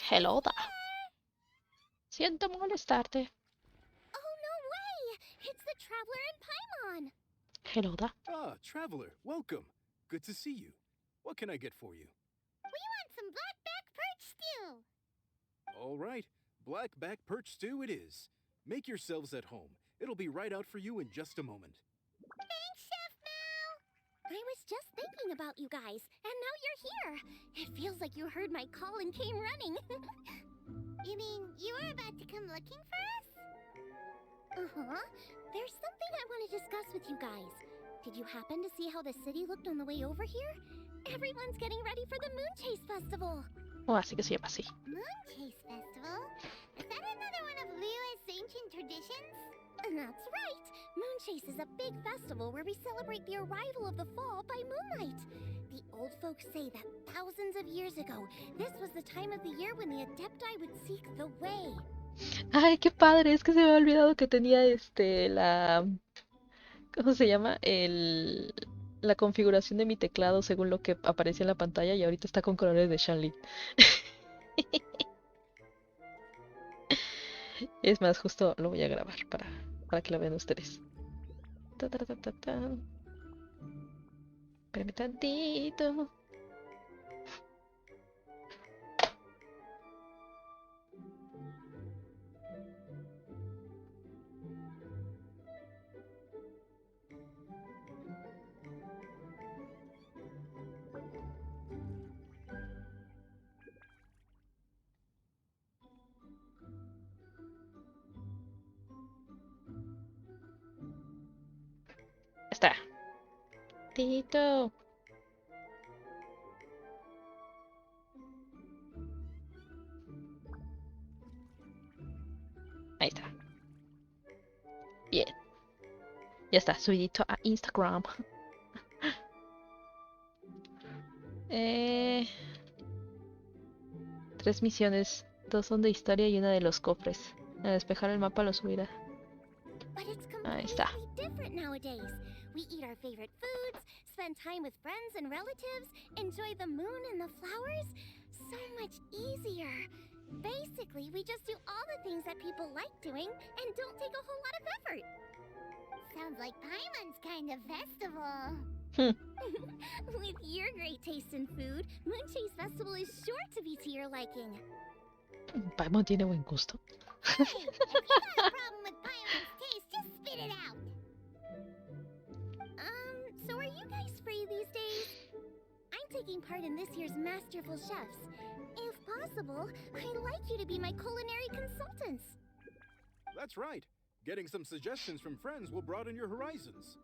Hello da. Siento molestarte. Oh, no way! It's the Traveler and Paimon! Hello da. Ah, traveler, welcome. Good to see you. What can I get for you? We want some blackback perch stew! All right, black back perch stew it is. Make yourselves at home. It'll be right out for you in just a moment. Thanks, Chef Mal! I was just thinking about you guys, and now you're here! It feels like you heard my call and came running. You mean you were about to come looking for us? Uh-huh. There's something I want to discuss with you guys. Did you happen to see how the city looked on the way over here? Everyone's getting ready for the Moon Chase Festival. Oh, así que se llama así. Moon Chase Festival? Is that another one of Liyue's ancient traditions? That's right! Moon Chase is a big festival where we celebrate the arrival of the fall by moonlight. The old folks say that thousands of years ago, this was the time of the year when the Adepti would seek the way. Ay, qué padre, es que se me había olvidado que tenía la... ¿Cómo se llama? La configuración de mi teclado según lo que aparecía en la pantalla y ahorita está con colores de Shanli. Es más, justo lo voy a grabar para que lo vean ustedes. Espérame tantito. Está. Tito. Ahí está. Bien. Ya está, subidito a Instagram. 3 misiones. 2 son de historia y una de los cofres. A despejar el mapa lo subirá. Ahí está. Different nowadays. We eat our favorite foods, spend time with friends and relatives, enjoy the moon and the flowers. So much easier. Basically, we just do all the things that people like doing and don't take a whole lot of effort. Sounds like Paimon's kind of festival. With your great taste in food, Moon Chase Festival is sure to be to your liking. Paimon tiene buen gusto. Hey, if you got a problem with Paimon's taste, just spit it out. So are you guys free these days? I'm taking part in this year's Masterful Chefs. If possible, I'd like you to be my culinary consultants. That's right. Getting some suggestions from friends will broaden your horizons.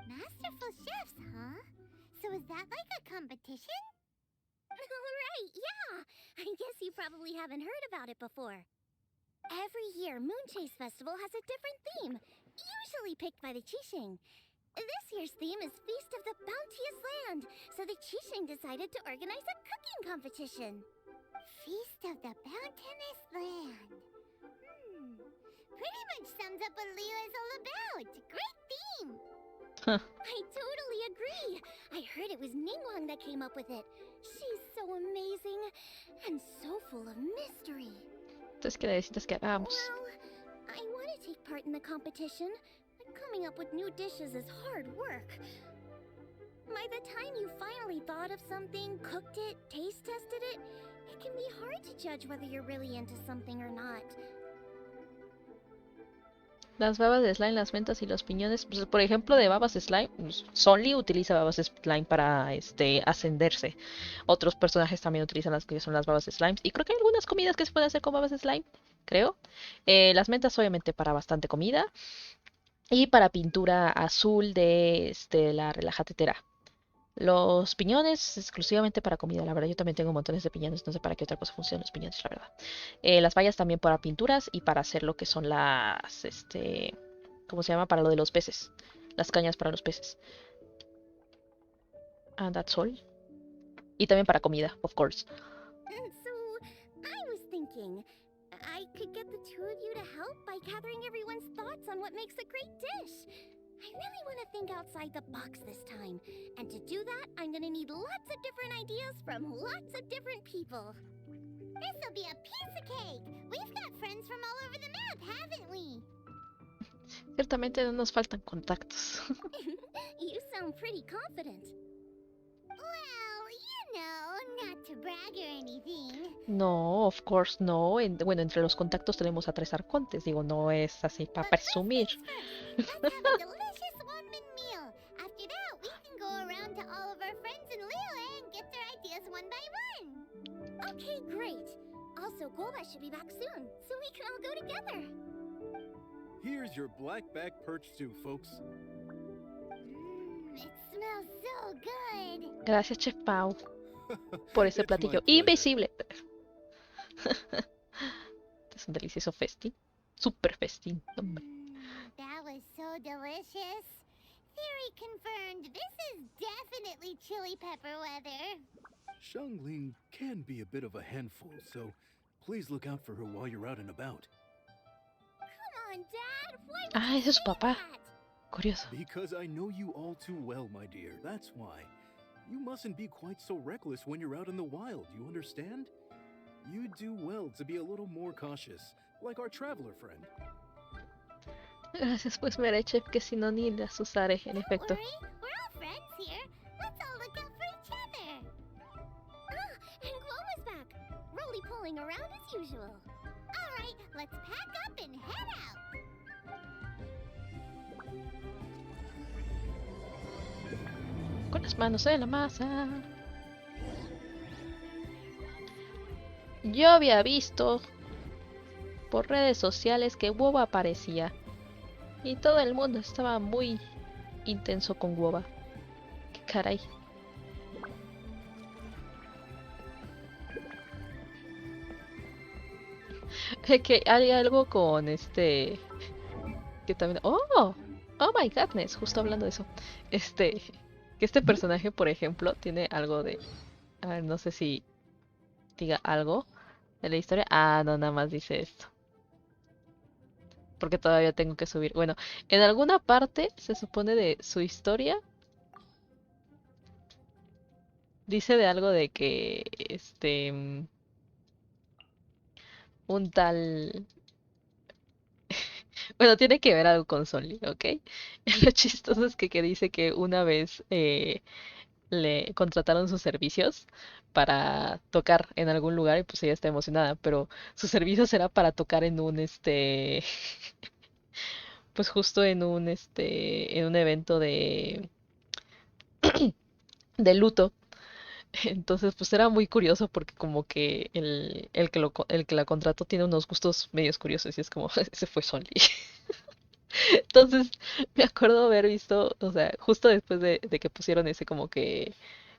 Masterful Chefs, huh? So is that like a competition? Right, yeah. I guess you probably haven't heard about it before. Every year, Moon Chase Festival has a different theme, usually picked by the Qixing. This year's theme is Feast of the Bounteous Land, so the Qixing decided to organize a cooking competition. Feast of the Bounteous Land. Pretty much sums up what Liyue is all about. Great theme. I totally agree. I heard it was Ningguang that came up with it. She's so amazing and so full of mystery. Entonces, ¿qué necesitas que hagamos? Well, I want to take part in the competition, but coming up with new dishes is hard work. By the time you finally thought of something, cooked it, taste tested it, it can be hard to judge whether you're really into something or not. Las babas de slime, las mentas y los piñones. Pues, por ejemplo, de babas de slime, Sonli utiliza babas de slime para ascenderse. Otros personajes también utilizan las que son las babas de slime. Y creo que hay algunas comidas que se pueden hacer con babas de slime, creo. Las mentas obviamente para bastante comida. Y para pintura azul de la relajatetera. Los piñones exclusivamente para comida, la verdad. Yo también tengo montones de piñones, no sé para qué otra cosa funcionan los piñones, la verdad. Las bayas también para pinturas y para hacer lo que son las, ¿cómo se llama? Para lo de los peces. Las cañas para los peces. And that's all. Y también para comida, of course. So, I was thinking, I could get the two of you to help by gathering everyone's thoughts on what makes a great dish. I really want to think outside the box this time. And to do that, I'm gonna need lots of different ideas from lots of different people. This'll be a piece of cake! We've got friends from all over the map, haven't we? Ciertamente no nos faltan contactos. You sound pretty confident. Well, not to brag or anything. No, of course no. Bueno, entre los contactos tenemos a 3 arcontes. Digo, no es así para presumir. Let's have a delicious one-man meal. After that, we can go around to all of our friends in Lille and get their ideas one by one. Okay, great. Also, Golba should be back soon, so we can all go together. Here's your black-back perch stew, folks. It smells so good. Gracias, Chef Pau, por ese It's platillo my pleasure. invisible. Es un delicioso festín. Super festín. Hombre. That was so delicious. Theory confirmed. This is definitely chili pepper weather. Xiangling can be a bit of a handful, so please look out for her while you're out and about. Come on, Dad. Why would Ah, you ese es su say papá. that? Curioso. Because I know you all too well, my dear. That's why. You mustn't be quite so reckless when you're out in the wild, you understand? You do well to be a little more cautious, like our traveler friend. Gracias, pues veré, Chef, que si no ni las usaré, en Don't efecto. worry, we're all friends here. Let's all look out for each other. Ah, and Gloma's back. Roly pulling around as usual. All right, let's pack up and head out. Con las manos en la masa. Yo había visto por redes sociales que Woba aparecía. Y todo el mundo estaba muy intenso con Woba. Qué caray. Es que hay algo con que también. ¡Oh! ¡Oh my goodness! Justo hablando de eso. Que este personaje, por ejemplo, tiene algo de. A ver, no sé si diga algo de la historia. Ah, no, nada más dice esto. Porque todavía tengo que subir. Bueno, en alguna parte se supone de su historia. Dice de algo de que un tal. Bueno, tiene que ver algo con Soli, ¿ok? Lo chistoso es que dice que una vez le contrataron sus servicios para tocar en algún lugar y pues ella está emocionada, pero sus servicios era para tocar en un pues justo en un evento de luto. Entonces, pues era muy curioso porque como que el que la contrató tiene unos gustos medios curiosos y es como, ese fue Soli. Entonces, me acuerdo haber visto, o sea, justo después de que pusieron ese como que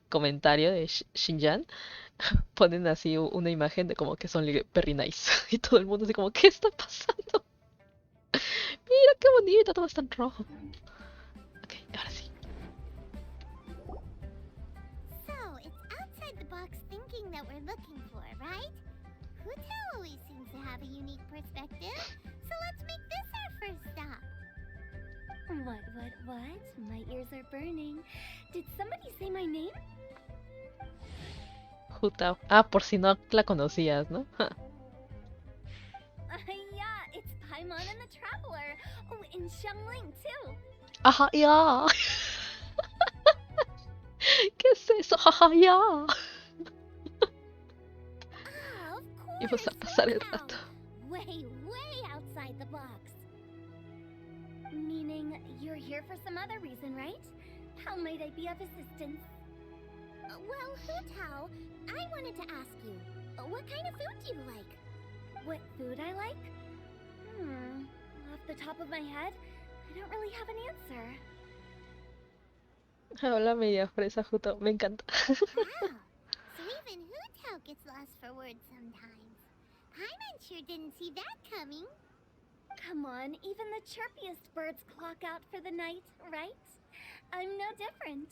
comentario de Xinjiang, ponen así una imagen de como que son very nice. Y todo el mundo así como, ¿qué está pasando? Mira qué bonito, todo está en rojo. Ok, ahora sí. So, it's outside the box thinking that we're looking for, right? Hotel always seems to have a unique perspective, so let's make this our first stop. What? My ears are burning. Did somebody say my name? Jutao. Ah, por si no la conocías, ¿no? Yeah, it's Paimon and the Traveler. Oh, and Xiangling too. Ajá, ya. ¿Qué es eso? Ajá, ya. Ah, of Y vas a course. pasar el Wow. rato. Way outside the box. Meaning you're here for some other reason, right? How might I be of assistance? Well, Hutao, I wanted to ask you, what kind of food do you like? What food I like? Off the top of my head, I don't really have an answer. Habla media fresa, Jutao. Me encanta. Wow. So even Hutao gets lost for words sometimes. Paimon sure didn't see that coming. Come on, even the chirpiest birds clock out for the night, right? I'm no different.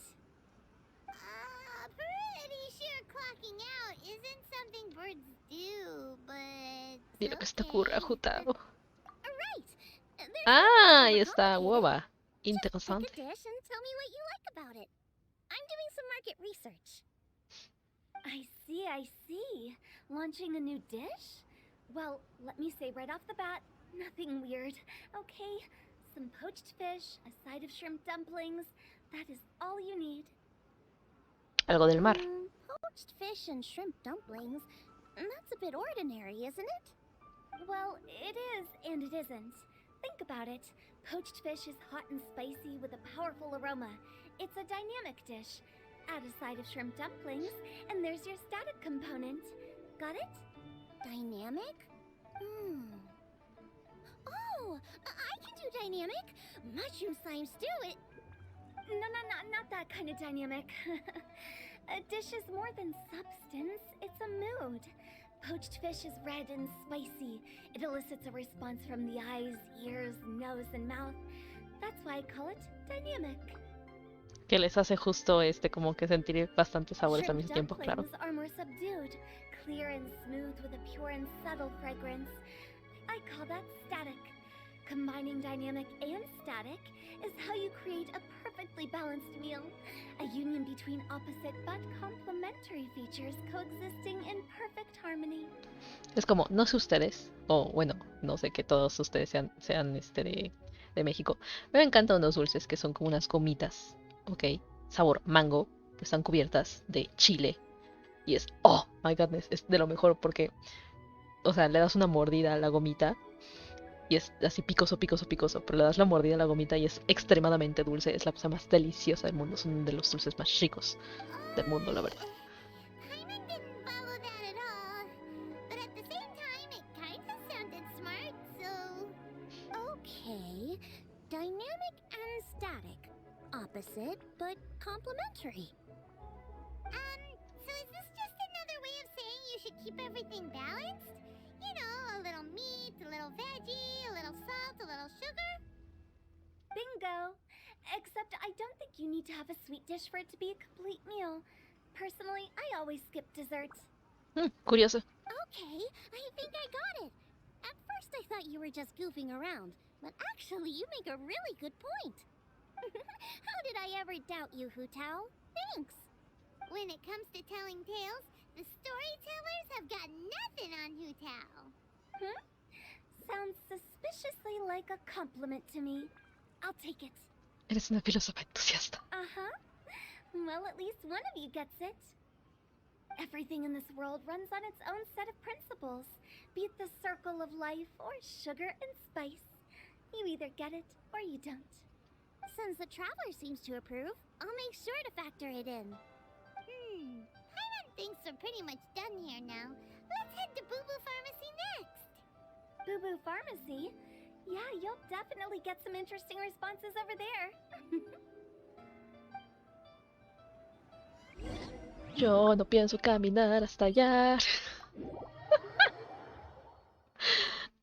Pretty sure clocking out isn't something birds do, but... Dile que se te ocurra, Jutao. Right. There's Ah, nothing ahí está overcomplicated. Woba. Just pick a Interesante. dish and tell me what you like about it. I'm doing some market research. I see. Launching a new dish? Well, let me say right off the bat, nothing weird, okay? Some poached fish, a side of shrimp dumplings. That is all you need. Algo del mar. Poached fish and shrimp dumplings. That's a bit ordinary, isn't it? Well, it is and it isn't. Think about it. Poached fish is hot and spicy with a powerful aroma. It's a dynamic dish. Add a side of shrimp dumplings, and there's your static component. Got it? Dynamic? Oh, I can do dynamic. Mushroom slime stew, it... No, not that kind of dynamic. A dish is more than substance, it's a mood. Poached fish is red and spicy. It elicits a response from the eyes, ears, nose, and mouth. That's why I call it dynamic. Que les hace justo como que sentir bastantes sabores al mismo tiempo, claro. Dumplings are more subdued, clear and smooth with a pure and subtle fragrance. I call that static. Combining dynamic and static is how you create a perfectly balanced meal. A union between opposite but complementary features coexisting in perfect harmony. Es como, no sé ustedes, o bueno, no sé que todos ustedes sean de México. Me encantan unos dulces que son como unas gomitas, ¿ok? Sabor mango, que están cubiertas de chile. Y es, oh my goodness, es de lo mejor porque, o sea, le das una mordida a la gomita y es así picoso, pero le das la mordida a la gomita y es extremadamente dulce. Es la cosa más deliciosa del mundo, es uno de los dulces más ricos del mundo, la verdad. Paimon didn't follow that at all. But at the same time, it kinda sounded smart, so... Okay, dynamic and static. Opposite, but complementary. So is this just another way of saying you should keep everything balanced? You know, a little meat, a little veggie, a little salt, a little sugar? Bingo! Except I don't think you need to have a sweet dish for it to be a complete meal. Personally, I always skip dessert. Curioso. Okay, I think I got it. At first I thought you were just goofing around, but actually you make a really good point. How did I ever doubt you, Hu Tao? Thanks. When it comes to telling tales, the storytellers have got nothing on Hu Tao. Sounds suspiciously like a compliment to me. I'll take it. Eres una filósofa entusiasta. Uh-huh. Well, at least one of you gets it. Everything in this world runs on its own set of principles, be it the circle of life or sugar and spice. You either get it or you don't. Since the traveler seems to approve, I'll make sure to factor it in. Paimon thinks we're pretty much done here now. Let's head to Boo Boo Pharmacy next. Boo Boo Pharmacy? Yeah, you'll definitely get some interesting responses over there. Yo no pienso caminar hasta allá.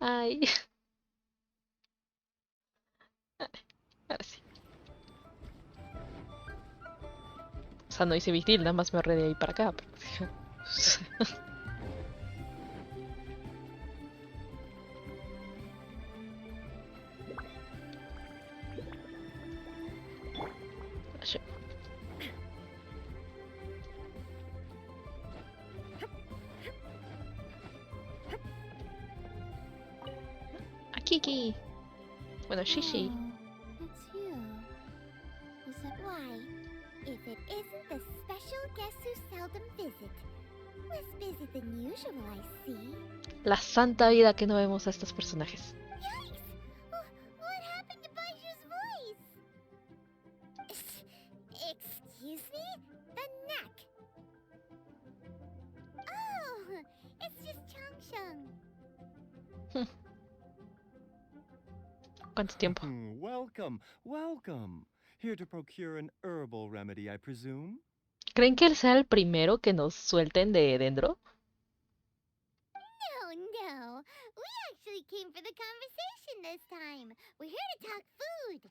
Ay. Ahora sí. O sea, no hice big deal, nada más me ahorré de ahí para acá. Pero... Kiki. Bueno, Shishi. Oh, it's you. Is it why? If it isn't the special guest who seldom visit. Less busy than usual, I see. La santa vida que no vemos a estos personajes. Yikes! What happened to Baiju's voice? Excuse me? The neck. Oh, it's just Changsheng. ¿Cuánto tiempo? Welcome. Here to procure an herbal remedy, I presume? ¿Creen que él sea el primero que nos suelten de dentro? No. We actually came for the conversation this time. We're here to talk food.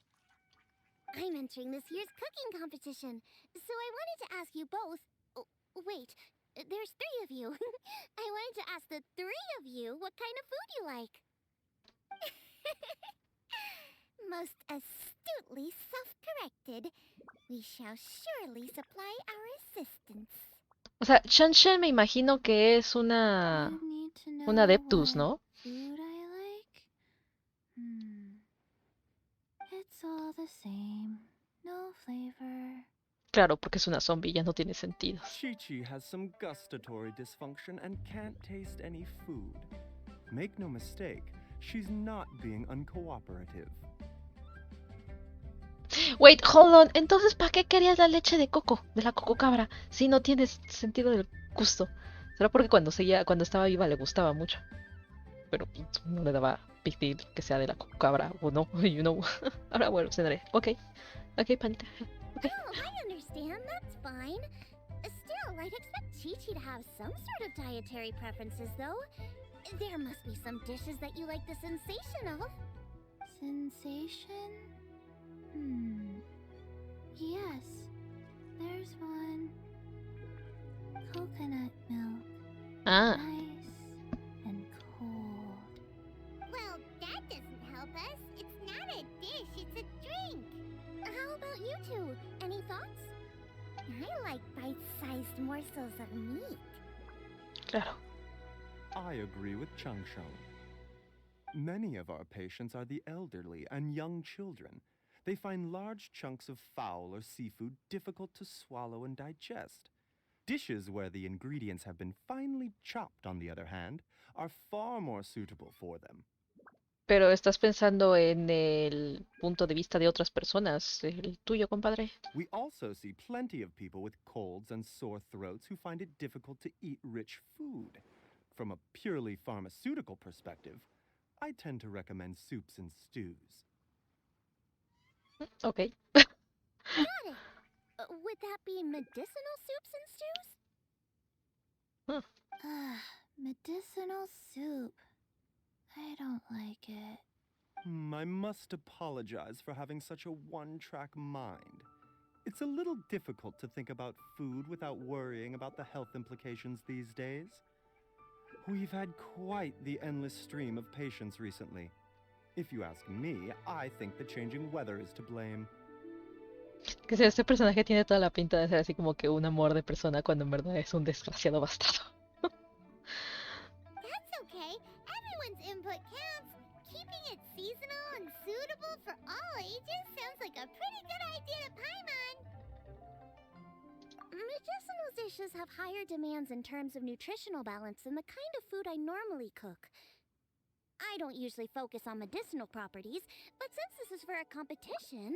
I'm entering this year's cooking competition, so I wanted to ask you both... Oh, wait, there's 3 of you. I wanted to ask the 3 of you what kind of food you like. Most astutely self-corrected. We shall surely supply our assistance. O sea, Shanshan me imagino que es You need to un know adeptus, what ¿no? food I like? It's all the same. No flavor. Claro, porque es una zombie, ya no tiene sentido. Chi-Chi has some gustatory dysfunction and can't taste any food. Make no mistake, she's not being uncooperative. Wait, hold on. Entonces, ¿para qué querías la leche de coco, de la coco cabra, si no tienes sentido del gusto? ¿Será porque cuando estaba viva le gustaba mucho? Pero no le daba big deal que sea de la coco cabra o no, you know. Ahora bueno, cenaré. Ok, panita. Okay. Oh, I understand. That's fine. Still, I'd expect Chi-Chi to have some sort of dietary preferences, though. There must be some dishes that you like the sensation of. Sensation? Yes. There's one. Coconut milk. Ah, Nice and cold. Well, that doesn't help us. It's not a dish, it's a drink. How about you two? Any thoughts? I like bite-sized morsels of meat. claro. I agree with Changsheng. Many of our patients are the elderly and young children. They find large chunks of fowl or seafood difficult to swallow and digest. Dishes where the ingredients have been finely chopped, on the other hand, are far more suitable for them. Pero estás pensando en el punto de vista de otras personas, el tuyo, compadre. We also see plenty of people with colds and sore throats who find it difficult to eat rich food. From a purely pharmaceutical perspective, I tend to recommend soups and stews. Ok. Got it. Would that be medicinal soups and stews? Medicinal soup. I don't like it. I must apologize for having such a one-track mind. It's a little difficult to think about food without worrying about the health implications these days. We've had quite the endless stream of patients recently. If you ask me, I think the changing weather is to blame. Que sea, este personaje tiene toda la pinta de ser así como que un amor de persona cuando en verdad es un desgraciado bastardo. That's okay. Everyone's input counts. Keeping it seasonal and suitable for all ages sounds like a pretty good idea to Paimon. Medicinal dishes have higher demands in terms of nutritional balance than the kind of food I normally cook. I don't usually focus on medicinal properties, but since this is for a competition,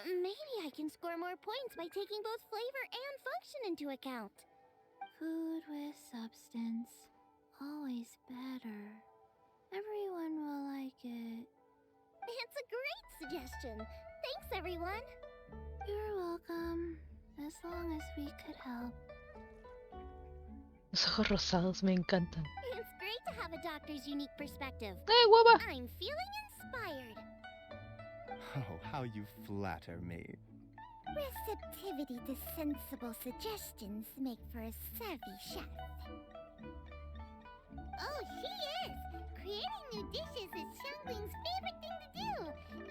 maybe I can score more points by taking both flavor and function into account. Food with substance. Always better. Everyone will like it. It's a great suggestion. Thanks, everyone. You're welcome. As long as we could help. Los ojos rosados me encantan. It's great to have a doctor's unique perspective. ¡Eh, guapa! I'm feeling inspired. Oh, how you flatter me. Receptivity to sensible suggestions make for a savvy chef. Oh, she is! Creating new dishes is Xiangling's favorite thing to do.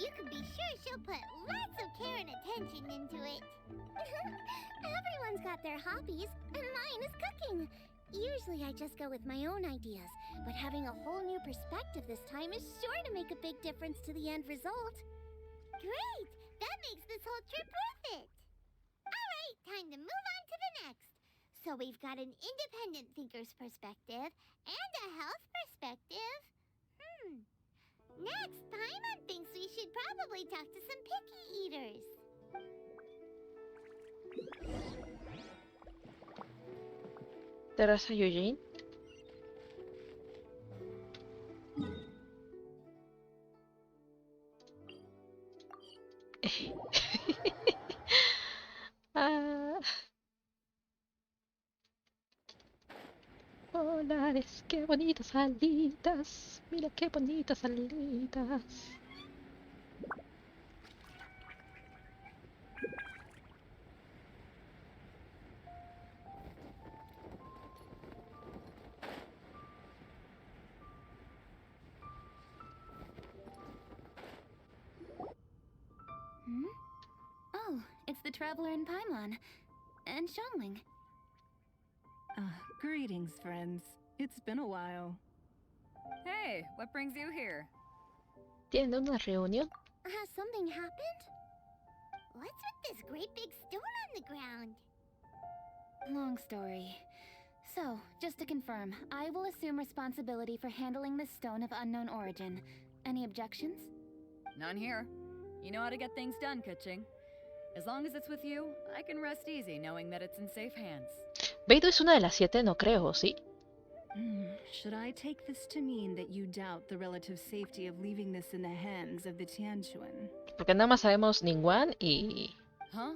You can be sure she'll put lots of care and attention into it. Everyone's got their hobbies, and mine is cooking. Usually I just go with my own ideas, but having a whole new perspective this time is sure to make a big difference to the end result. Great! That makes this whole trip worth it! Alright, time to move on to the next. So we've got an independent thinker's perspective and a health perspective. Next, Paimon thinks we should probably talk to some picky eaters. Teresa Eugene. Ah. Polares, qué bonitas alitas. Mira qué bonitas alitas. the traveler in Paimon. And Xiangling. Greetings, friends. It's been a while. Hey, what brings you here? ¿Tienen una reunión? Has something happened? What's with this great big stone on the ground? Long story. So, just to confirm, I will assume responsibility for handling this stone of unknown origin. Any objections? None here. You know how to get things done, Kuching. As long as it's with you, I can rest easy knowing that it's in safe hands. Beidou es una de las 7, no creo, ¿sí? Should I take this to mean that you doubt the relative safety of leaving this in the hands of the Tianquan? Porque nada más sabemos ningún y... Huh?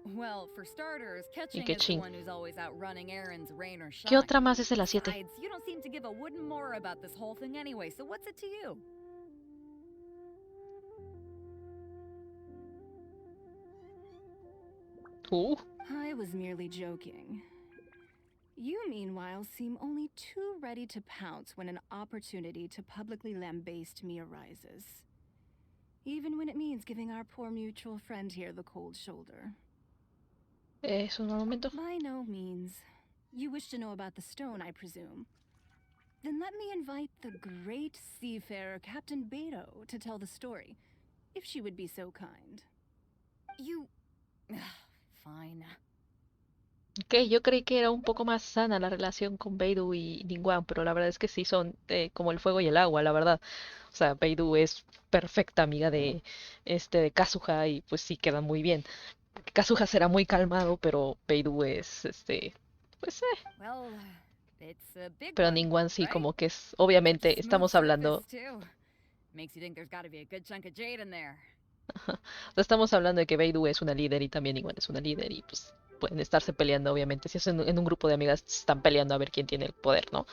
Well, for starters, Kuching is the Keqing. one who's always out running errands, rain or shine. ¿Qué otra más es de las 7? Besides, you don't seem to give a wooden more about this whole thing anyway, so what's it to you? I was merely joking. You, meanwhile, seem only too ready to pounce when an opportunity to publicly lambaste me arises. Even when it means giving our poor mutual friend here the cold shoulder. Es un momento. By no means. You wish to know about the stone, I presume. Then let me invite the great seafarer Captain Beto to tell the story, if she would be so kind. You... Fine. Ok, yo creí que era un poco más sana la relación con Beidou y Ningguang, pero la verdad es que sí son como el fuego y el agua, la verdad. O sea, Beidou es perfecta amiga de Kazuha y pues sí quedan muy bien. Kazuha será muy calmado, pero Beidou es pues Well, it's a big pero one, Ningguang sí right? como que es obviamente Smooth estamos hablando surface, too. Makes you think there's gotta be a good chunk of jade in there. estamos hablando de que Beidou es una líder y también Ningguang es una líder y pues pueden estarse peleando obviamente. Si es en un grupo de amigas están peleando a ver quién tiene el poder, ¿no?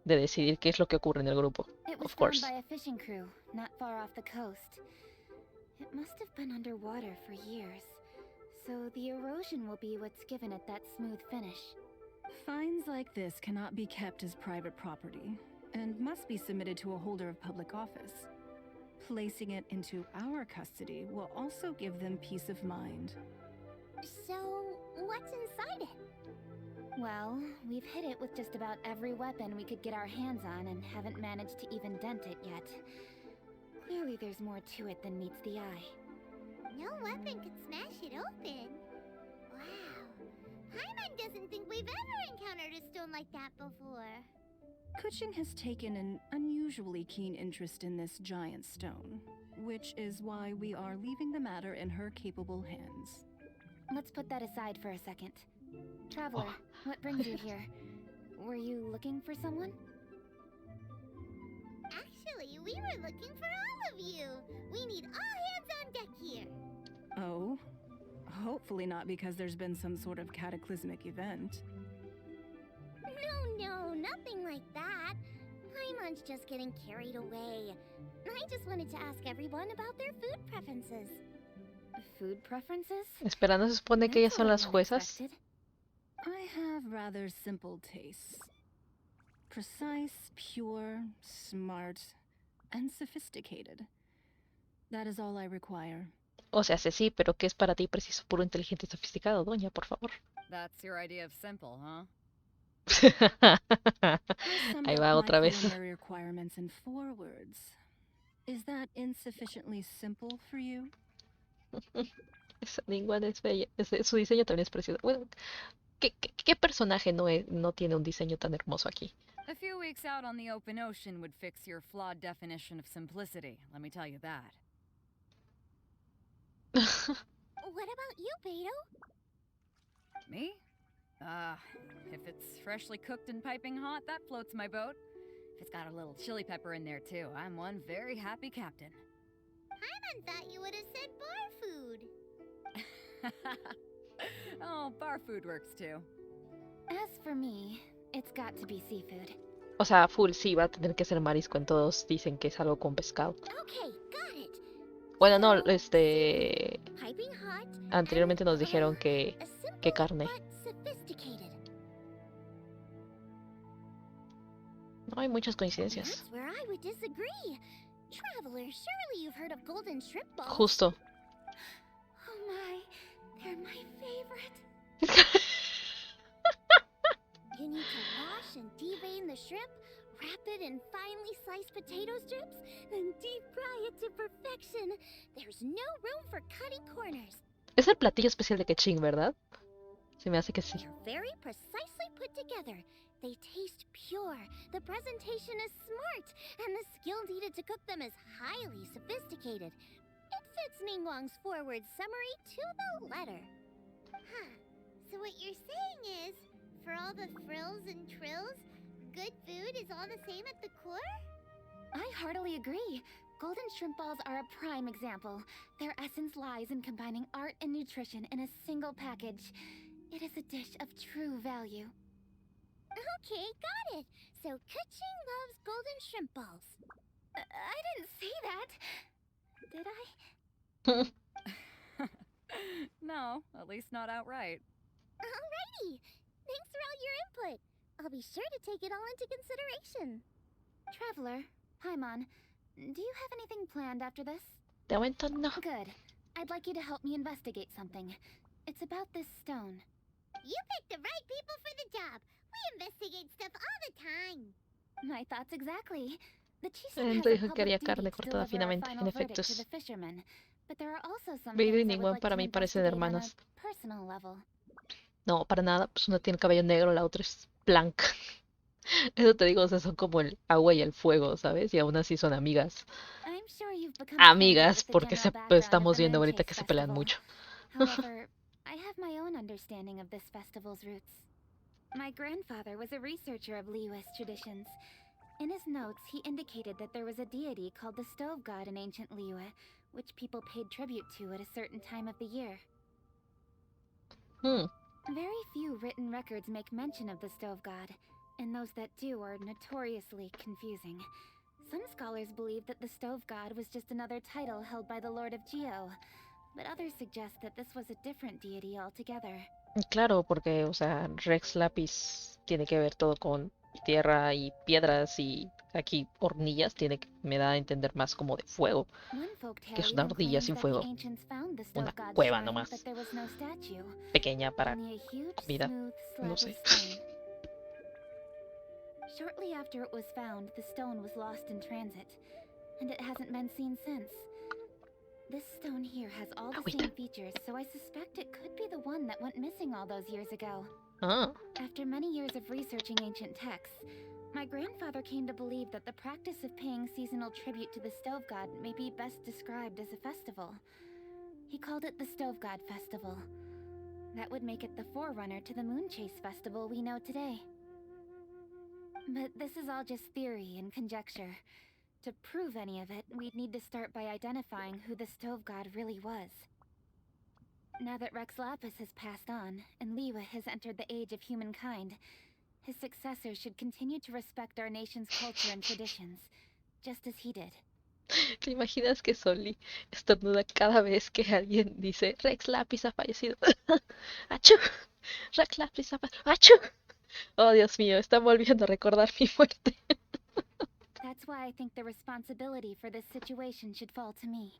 De decidir qué es lo que ocurre en el grupo. It was Of found course. by a fishing crew, not far off the coast. It must have been underwater for years, so the erosion will be what's given it that smooth finish. Finds like this cannot be kept as private property, and must be submitted to a holder of public office. Placing it into our custody will also give them peace of mind. So, what's inside it? Well, we've hit it with just about every weapon we could get our hands on and haven't managed to even dent it yet. Clearly there's more to it than meets the eye. No weapon could smash it open. Wow. Paimon doesn't think we've ever encountered a stone like that before. Kuching has taken an unusually keen interest in this giant stone, which is why we are leaving the matter in her capable hands. Let's put that aside for a second. Traveler, what brings you here? Were you looking for someone? Actually, we were looking for all of you. We need all hands on deck here. Oh? Hopefully not because there's been some sort of cataclysmic event. No, nothing like that. Paimon's just getting carried away. I just wanted to ask everyone about their food preferences. Food preferences? Espera, ¿no se supone que ellas son las juezas? Unexpected. I have rather simple tastes. Precise, pure, smart, and sophisticated. That is all I require. O sea, sí, pero ¿qué es para ti preciso, puro, inteligente y sofisticado, doña, por favor? That's your idea of simple, huh? I summed Ahí up va my otra vez. culinary requirements in 4 words. Is that insufficiently simple for you? Esa Ningguang es bella. Su diseño también es precioso. Bueno, ¿qué personaje no tiene un diseño tan hermoso aquí? A few weeks out on the open ocean would fix your flawed definition of simplicity, let me tell you that. What about you, Beto? Me? If it's freshly cooked and piping hot, that floats my boat. If it's got a little chili pepper in there too, I'm one very happy captain. Paimon thought you would have said bar food. Oh, bar food works too. As for me, it's got to be seafood. O sea, full sí, va a tener que ser marisco. En todos dicen que es algo con pescado. Okay, got it. Bueno, no, Piping hot. anteriormente nos and, dijeron que a simple carne. but sophisticated. No hay muchas coincidencias. That's where I would disagree. Traveler, surely you've heard of golden shrimp balls. Justo. Oh my, they're my favorite. You need to wash and devein the shrimp, wrap it in finely sliced potato strips, then deep fry it to perfection. There's no room for cutting corners. Es el platillo especial de Keching, ¿verdad? Se me hace que sí. They're very precisely put together. They taste pure, the presentation is smart, and the skill needed to cook them is highly sophisticated. It fits Ningguang's forward summary to the letter. Huh. So what you're saying is, for all the frills and trills, good food is all the same at the core? I heartily agree. Golden shrimp balls are a prime example. Their essence lies in combining art and nutrition in a single package. It is a dish of true value. Okay, got it. So Kaching loves golden shrimp balls. I didn't say that. Did I? No, at least not outright. Alrighty. Thanks for all your input. I'll be sure to take it all into consideration. Traveler, Paimon, do you have anything planned after this? De momento no. Good. I'd like you to help me investigate something. It's about this stone. You picked the right people for the job. We investigate stuff all the time. My thoughts exactly. The chieftain has Entonces a dijo que haría public carne duty to cortada deliver a finamente. final En verdict to efectos, the fishermen. But there are also some Vader y things I would Ningún like para to mí parecen investigate on a hermanas. personal level. No, para nada. Pues una tiene cabello negro, la otra es blanca. Eso te digo, o sea, son como el agua y el fuego, ¿sabes? Y aún así son amigas. I'm sure you've become Amigas, acquainted with the porque general background of estamos the viendo Moon ahorita Chase que se pelean Festival. mucho. However, I have my own understanding of this festival's roots. My grandfather was a researcher of Liyue's traditions. In his notes, he indicated that there was a deity called the Stove God in ancient Liyue, which people paid tribute to at a certain time of the year. Very few written records make mention of the Stove God, and those that do are notoriously confusing. Some scholars believe that the Stove God was just another title held by the Lord of Geo, but others suggest that this was a different deity altogether. Claro, porque, o sea, Rex Lapis tiene que ver todo con tierra y piedras y aquí hornillas me da a entender más como de fuego, que es una ardilla sin fuego, una cueva nomás, pequeña para comida, no sé. Shortly after it was found, the stone was lost in transit, and it hasn't been seen since. This stone here has all the same features, so I suspect it could be the one that went missing all those years ago. After many years of researching ancient texts, my grandfather came to believe that the practice of paying seasonal tribute to the Stove God may be best described as a festival. He called it the Stove God Festival. That would make it the forerunner to the Moon Chase Festival we know today. But this is all just theory and conjecture. To prove any of it, we'd need to start by identifying who the Stove God really was. Now that Rex Lapis has passed on, and Liyue has entered the age of humankind, his successors should continue to respect our nation's culture and traditions, just as he did. ¿Te imaginas que Soli estornuda cada vez que alguien dice Rex Lapis ha fallecido? ¡Achú! Rex Lapis ha fallecido. ¡Achú! Oh, Dios mío, están volviendo a recordar mi muerte. That's why I think the responsibility for this situation should fall to me.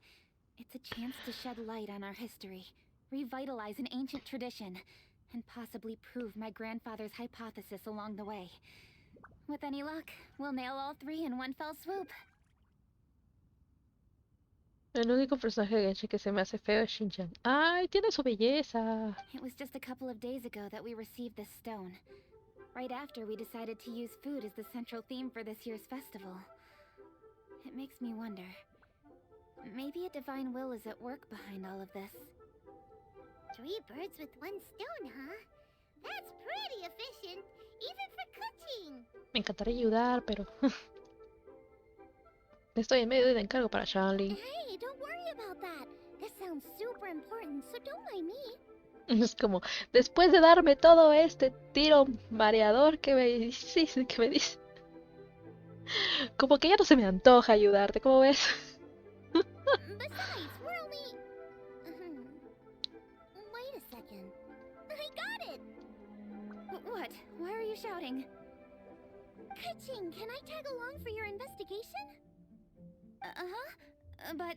It's a chance to shed light on our history, revitalize an ancient tradition, and possibly prove my grandfather's hypothesis along the way. With any luck, we'll nail all three in one fell swoop. El único personaje de Genshin que se me hace feo es Shinchan. ¡Ay, tiene su belleza! It was just a couple of days ago that we received this stone. Right after we decided to use food as the central theme for this year's festival. It makes me wonder. Maybe a divine will is at work behind all of this. 3 birds with 1 stone, huh? That's pretty efficient, even for cooking. Me encantaría ayudar, pero... Estoy en medio de encargo para Charlie. Hey, don't worry about that. This sounds super important, so don't mind me. Es como, después de darme todo este tiro mareador que me dice, como que ya no se me antoja ayudarte, ¿cómo ves? Besides, we're only... Wait a second. I got it! What? Why are you shouting? Kaching, can I tag along for your investigation? But...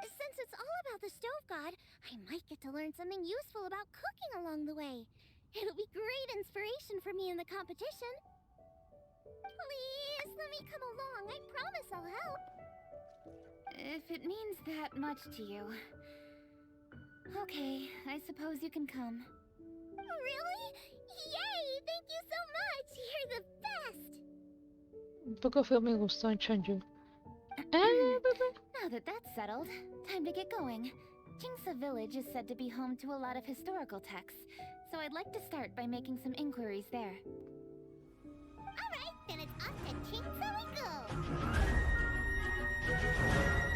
Since it's all about the stove god, I might get to learn something useful about cooking along the way. It'll be great inspiration for me in the competition. Please, let me come along. I promise I'll help. If it means that much to you. Okay, I suppose you can come. Really? Yay! Thank you so much! You're the best! Un poco feo me gustó Chanju. Now that that's settled, time to get going. Jingsa Village is said to be home to a lot of historical texts, so I'd like to start by making some inquiries there. Alright, then it's off to Chingsa we go!